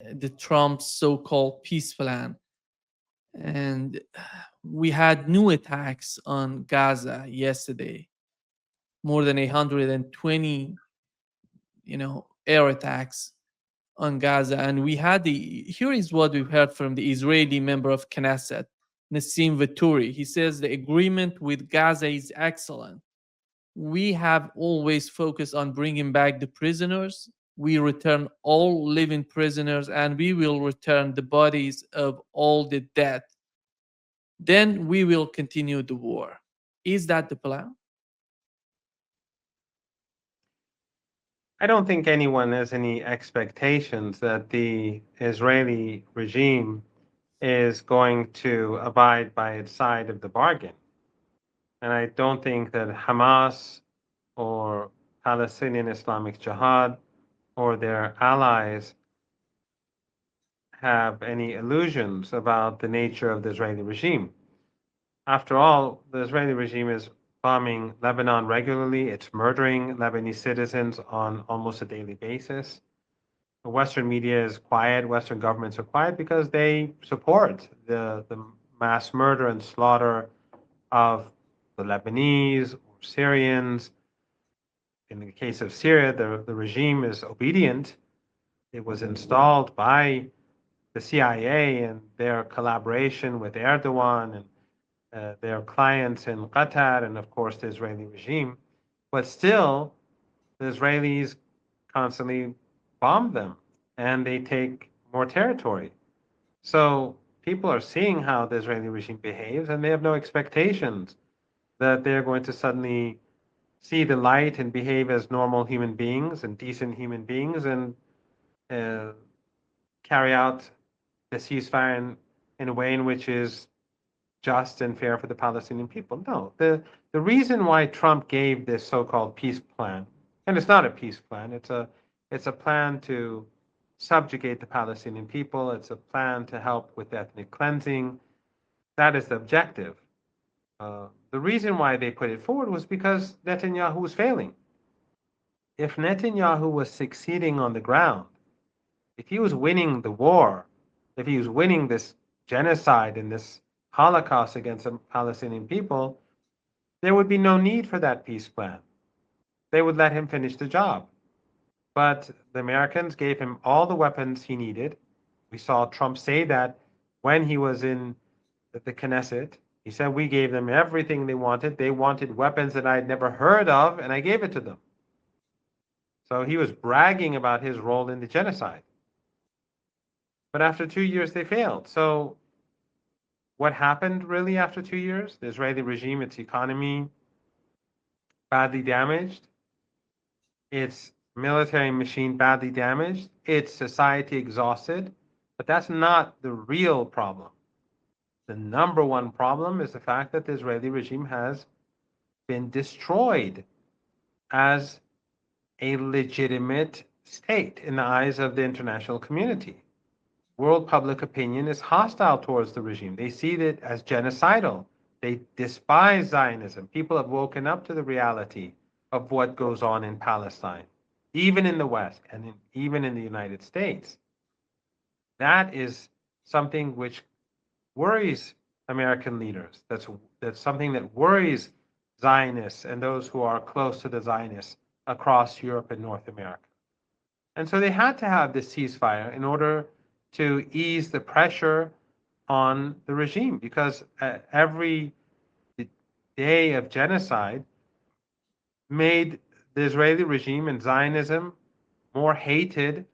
the Trump's so-called peace plan. And we had new attacks on Gaza yesterday, more than 120, air attacks on Gaza. And here is what we've heard from the Israeli member of Knesset, Nassim Vatouri. He says the agreement with Gaza is excellent. We have always focused on bringing back the prisoners. We return all living prisoners, and we will return the bodies of all the dead. Then we will continue the war. Is that the plan? I don't think anyone has any expectations that the Israeli regime is going to abide by its side of the bargain. And I don't think that Hamas or Palestinian Islamic Jihad or their allies have any illusions about the nature of the Israeli regime. After all, the Israeli regime is bombing Lebanon regularly. It's murdering Lebanese citizens on almost a daily basis. The Western media is quiet. Western governments are quiet because they support the mass murder and slaughter of the Lebanese or Syrians. In the case of Syria, the regime is obedient. It was installed by the CIA and their collaboration with Erdogan and their clients in Qatar and, of course, the Israeli regime. But still, the Israelis constantly bomb them and they take more territory. So people are seeing how the Israeli regime behaves and they have no expectations that they're going to suddenly see the light and behave as normal human beings and decent human beings and uh, carry out the ceasefire in a way in which is just and fair for the Palestinian people. No, the reason why Trump gave this so-called peace plan, and it's not a peace plan, it's a plan to subjugate the Palestinian people. It's a plan to help with ethnic cleansing. That is the objective. The reason why they put it forward was because Netanyahu was failing. If Netanyahu was succeeding on the ground, if he was winning the war, if he was winning this genocide and this Holocaust against the Palestinian people, there would be no need for that peace plan. They would let him finish the job. But the Americans gave him all the weapons he needed. We saw Trump say that when he was in the Knesset. He said we gave them everything they wanted. They wanted weapons that I had never heard of, and I gave it to them. So he was bragging about his role in the genocide. But after 2 years, they failed. So what happened really after 2 years? The Israeli regime, its economy badly damaged, its military machine badly damaged, its society exhausted. But that's not the real problem. The number one problem is the fact that the Israeli regime has been destroyed as a legitimate state in the eyes of the international community. World public opinion is hostile towards the regime. They see it as genocidal. They despise Zionism. People have woken up to the reality of what goes on in Palestine, even in the West and even in the United States. That is something which worries American leaders. That's something that worries Zionists and those who are close to the Zionists across Europe and North America. And so they had to have this ceasefire in order to ease the pressure on the regime, because every day of genocide made the Israeli regime and Zionism more hated,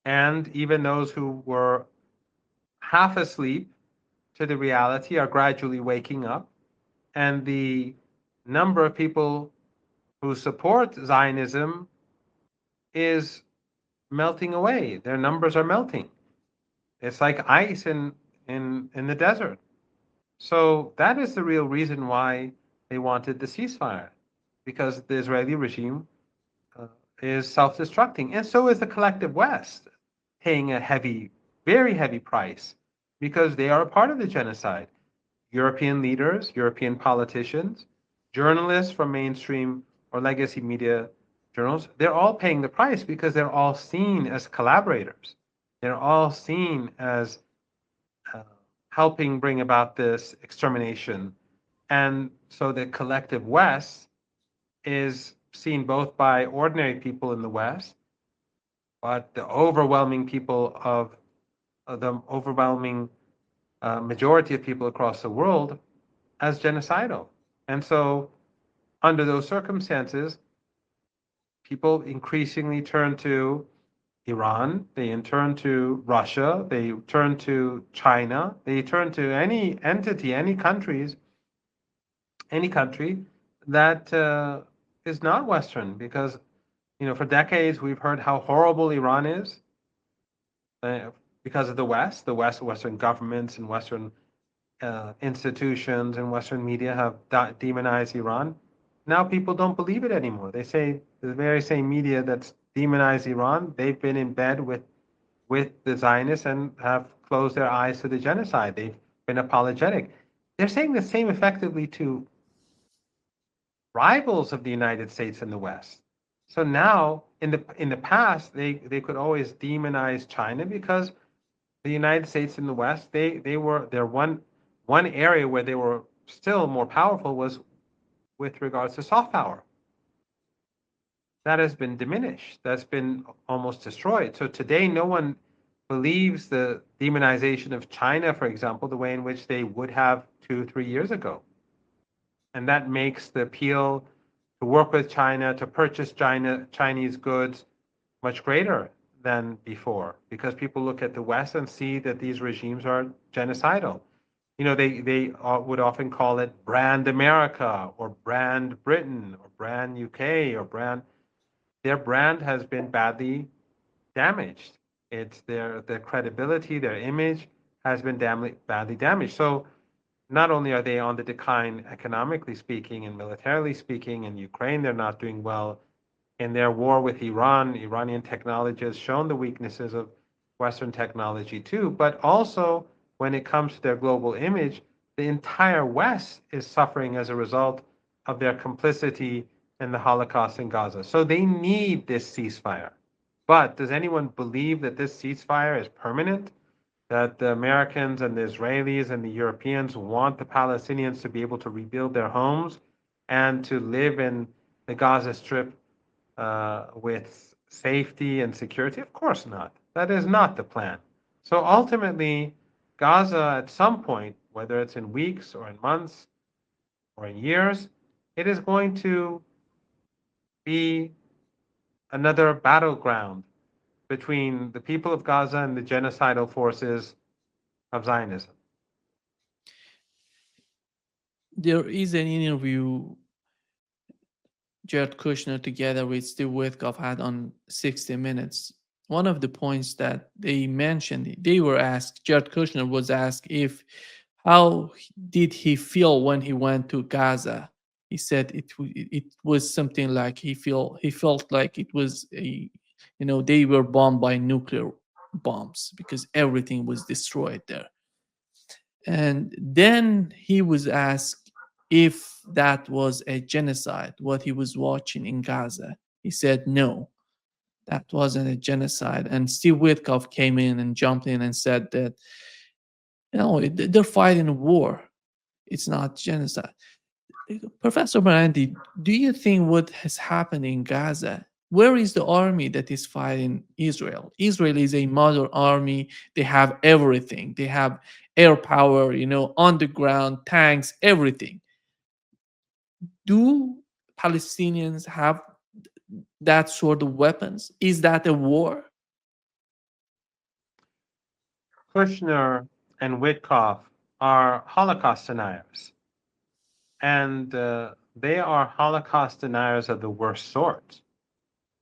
and even those who were half asleep to the reality are gradually waking up, and the number of people who support Zionism is melting away. Their numbers are melting. It's like ice in the desert. So that is the real reason why they wanted the ceasefire, because the Israeli regime is self-destructing, and so is the collective West, paying a heavy, very heavy price, because they are a part of the genocide. European leaders, European politicians, journalists from mainstream or legacy media journals, they're all paying the price because they're all seen as collaborators. They're all seen as uh, helping bring about this extermination. And so the collective West is seen both by ordinary people in the West, but the overwhelming people of the overwhelming majority of people across the world as genocidal. And so, under those circumstances, people increasingly turn to Iran, they turn to Russia, they turn to China, they turn to any entity, any country that is not Western, because for decades we've heard how horrible Iran is uh, because of the Western governments and Western institutions and Western media have demonized Iran. Now people don't believe it anymore. They say the very same media that's demonized Iran, they've been in bed with the Zionists and have closed their eyes to the genocide. They've been apologetic. They're saying the same effectively to rivals of the United States in the West. So now, in the past, they could always demonize China because the United States in the West, they're one area where they were still more powerful was with regards to soft power. That has been diminished. That's been almost destroyed. So today, no one believes the demonization of China, for example, the way in which they would have 2, 3 years ago. And that makes the appeal to work with China, to purchase Chinese goods much greater than before, because people look at the West and see that these regimes are genocidal. They would often call it brand America or brand Britain or brand UK or brand. Their brand has been badly damaged. It's their credibility, their image has been badly damaged. So not only are they on the decline economically speaking and militarily speaking, in Ukraine they're not doing well. In their war with Iran, Iranian technology has shown the weaknesses of Western technology too, but also when it comes to their global image, the entire West is suffering as a result of their complicity in the Holocaust in Gaza. So they need this ceasefire. But does anyone believe that this ceasefire is permanent? That the Americans and the Israelis and the Europeans want the Palestinians to be able to rebuild their homes and to live in the Gaza Strip with safety and security? Of course not. That is not the plan. So ultimately, Gaza at some point, whether it's in weeks or in months or in years, it is going to be another battleground between the people of Gaza and the genocidal forces of Zionism. There is an interview Jared Kushner together with Steve Witkoff had on 60 Minutes. One of the points that they mentioned, they were asked, Jared Kushner was asked if how did he feel when he went to Gaza. He said it was something like he felt like it was they were bombed by nuclear bombs because everything was destroyed there. And then he was asked if that was a genocide, what he was watching in Gaza. He said, no, that wasn't a genocide. And Steve Witkoff came in and jumped in and said that, they're fighting a war. It's not genocide. Professor Marandi, do you think what has happened in Gaza, where is the army that is fighting Israel? Israel is a modern army. They have everything. They have air power, underground tanks, everything. Do Palestinians have that sort of weapons? Is that a war? Kushner and Witkoff are Holocaust deniers, and they are Holocaust deniers of the worst sort,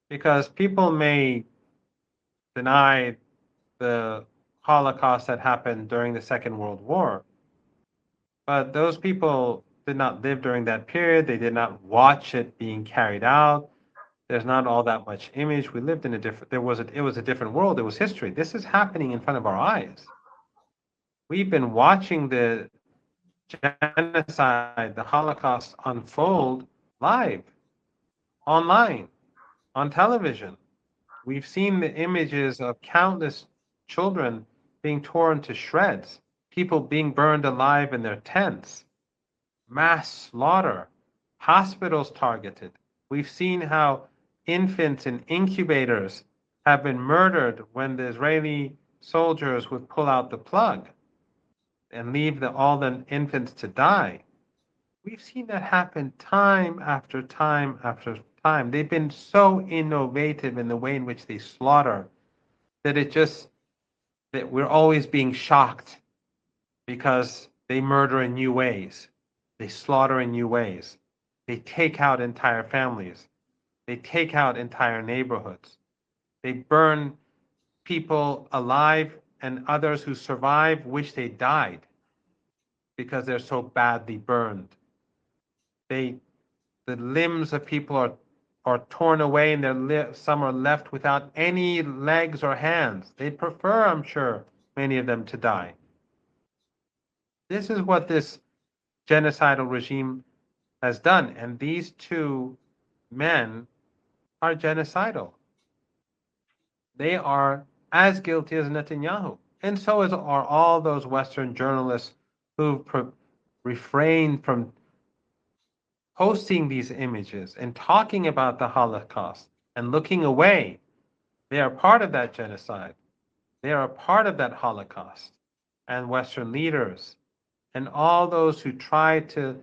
because people may deny the Holocaust that happened during the Second World War, but those people did not live during that period. They did not watch it being carried out. There's not all that much image. We lived in a different. It was a different world. It was history. This is happening in front of our eyes. We've been watching the genocide, the Holocaust unfold live, online. on television. We've seen the images of countless children being torn to shreds, people being burned alive in their tents, mass slaughter, hospitals targeted. We've seen how infants in incubators have been murdered when the Israeli soldiers would pull out the plug and leave all the infants to die. We've seen that happen time after time after time. They've been so innovative in the way in which they slaughter that that we're always being shocked because they murder in new ways. They slaughter in new ways. They take out entire families. They take out entire neighborhoods. They burn people alive, and others who survive wish they died because they're so badly burned. They, the limbs of people are torn away, and some are left without any legs or hands. They prefer, I'm sure, many of them to die. This is what this genocidal regime has done. And these two men are genocidal. They are as guilty as Netanyahu. And so are all those Western journalists who've refrained from posting these images and talking about the Holocaust and looking away. They are part of that genocide. They are a part of that Holocaust. And Western leaders and all those who try to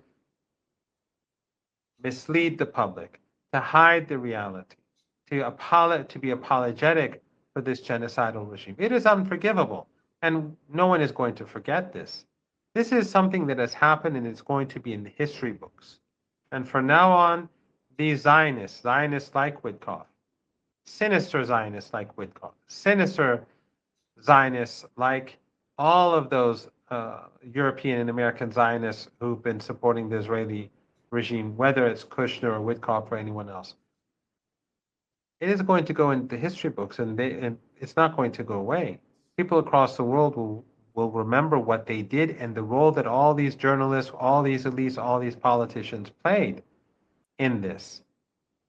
mislead the public, to hide the reality, to be apologetic for this genocidal regime. It is unforgivable, and no one is going to forget this. This is something that has happened, and it's going to be in the history books. And from now on, these Zionists like Witkoff, sinister Zionists like Witkoff, sinister Zionists like all of those European and American Zionists who've been supporting the Israeli regime, whether it's Kushner or Witkoff or anyone else. It is going to go into history books, and it's not going to go away. People across the world will remember what they did and the role that all these journalists, all these elites, all these politicians played in this.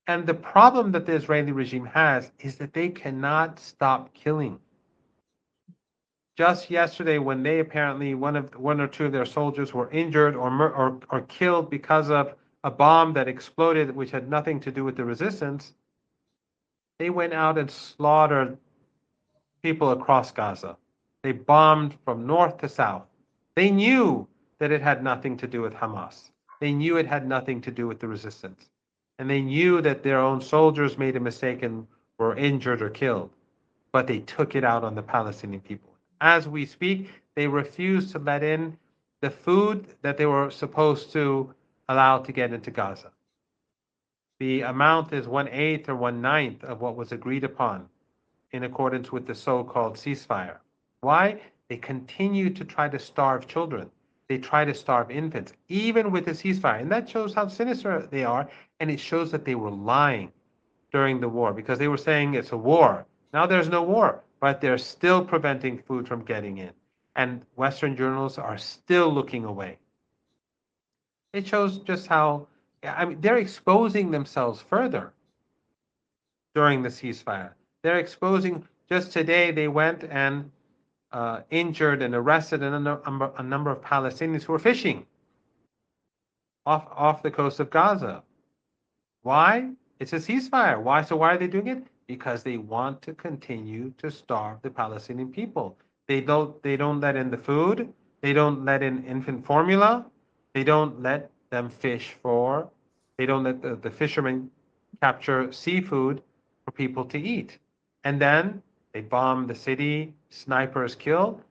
And the problem that the Israeli regime has is that they cannot stop killing. Just yesterday, when they apparently one or two of their soldiers were injured or killed because of a bomb that exploded, which had nothing to do with the resistance, they went out and slaughtered people across Gaza. They bombed from north to south. They knew that it had nothing to do with Hamas. They knew it had nothing to do with the resistance. And they knew that their own soldiers made a mistake and were injured or killed. But they took it out on the Palestinian people. As we speak, they refuse to let in the food that they were supposed to allow to get into Gaza. The amount is 1/8 or 1/9 of what was agreed upon in accordance with the so-called ceasefire. Why? They continue to try to starve children. They try to starve infants, even with the ceasefire. And that shows how sinister they are, and it shows that they were lying during the war because they were saying it's a war. Now there's no war, but they're still preventing food from getting in. And Western journalists are still looking away. It shows just how, I mean, they're exposing themselves further during the ceasefire. They're exposing, just today they went and injured and arrested a number of Palestinians who were fishing off the coast of Gaza. Why? It's a ceasefire. Why? So why are they doing it? Because they want to continue to starve the Palestinian people. They don't let in the food. They don't let in infant formula. They don't let them fish for. They don't let the fishermen capture seafood for people to eat. And then they bomb the city, snipers kill.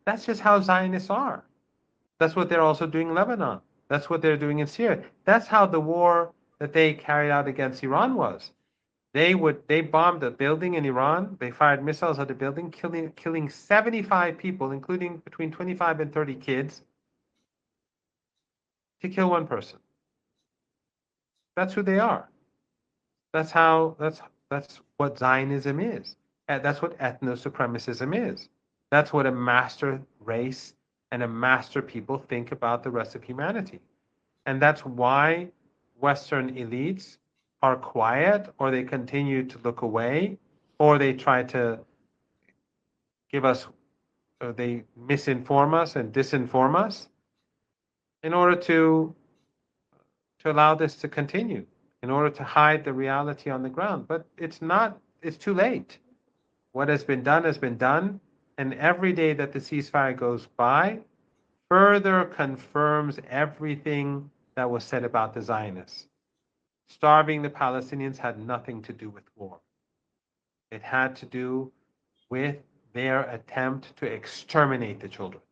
That's just how Zionists are. That's what they're also doing in Lebanon. That's what they're doing in Syria. That's how the war that they carried out against Iran was. They bombed a building in Iran. They fired missiles at the building, killing 75 people, including between 25 and 30 kids, to kill one person. That's who they are. That's what Zionism is. And that's what ethno-supremacism is. That's what a master race and a master people think about the rest of humanity. And that's why Western elites are quiet, or they continue to look away, or they try to give us, or they misinform us and disinform us in order to allow this to continue, in order to hide the reality on the ground. But it's too late. What has been done has been done. And every day that the ceasefire goes by further confirms everything that was said about the Zionists. Starving the Palestinians had nothing to do with war. It had to do with their attempt to exterminate the children.